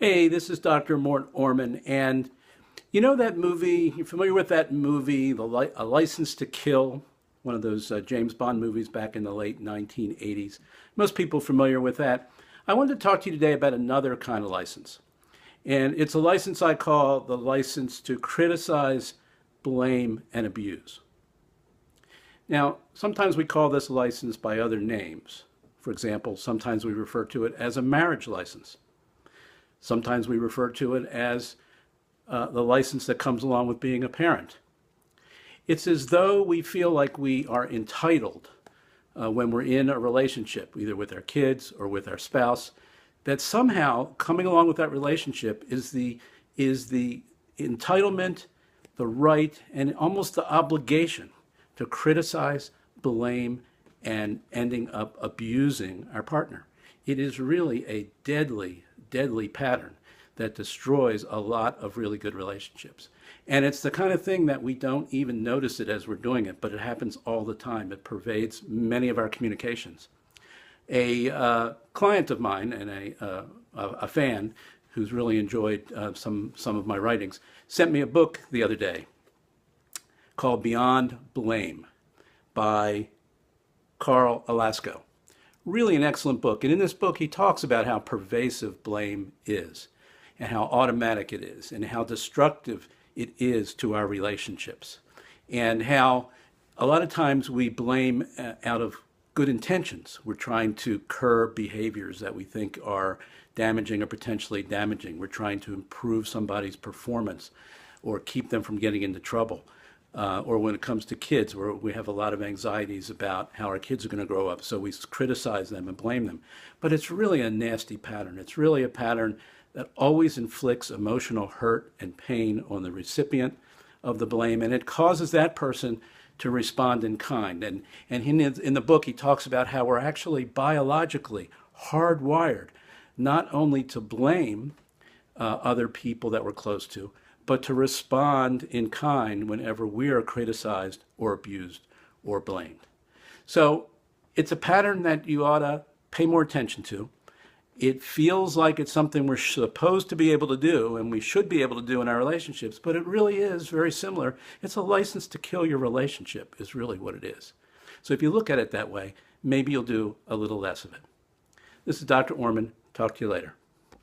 Hey, this is Dr. Mort Orman, and you know that movie? You're familiar with that movie, A License to Kill, one of those James Bond movies back in the late 1980s. Most people familiar with that. I wanted to talk to you today about another kind of license, and it's a license I call the license to criticize, blame, and abuse. Now, sometimes we call this license by other names. For example, sometimes we refer to it as a marriage license. Sometimes we refer to it as the license that comes along with being a parent. It's as though we feel like we are entitled when we're in a relationship, either with our kids or with our spouse, that somehow coming along with that relationship is the entitlement, the right, and almost the obligation to criticize, blame, and ending up abusing our partner. It is really a deadly, deadly pattern that destroys a lot of really good relationships. And it's the kind of thing that we don't even notice it as we're doing it, but it happens all the time. It pervades many of our communications. A client of mine and a fan who's really enjoyed some of my writings sent me a book the other day called Beyond Blame by Carl Alasko. Really an excellent book. And in this book, he talks about how pervasive blame is and how automatic it is and how destructive it is to our relationships and how a lot of times we blame out of good intentions. We're trying to curb behaviors that we think are damaging or potentially damaging. We're trying to improve somebody's performance or keep them from getting into trouble. Or when it comes to kids, where we have a lot of anxieties about how our kids are going to grow up, so we criticize them and blame them. But it's really a nasty pattern. It's really a pattern that always inflicts emotional hurt and pain on the recipient of the blame, and it causes that person to respond in kind. And in the book, he talks about how we're actually biologically hardwired not only to blame other people that we're close to, but to respond in kind whenever we are criticized or abused or blamed. So it's a pattern that you ought to pay more attention to. It feels like it's something we're supposed to be able to do and we should be able to do in our relationships, but it really is very similar. It's a license to kill your relationship is really what it is. So if you look at it that way, maybe you'll do a little less of it. This is Dr. Orman. Talk to you later.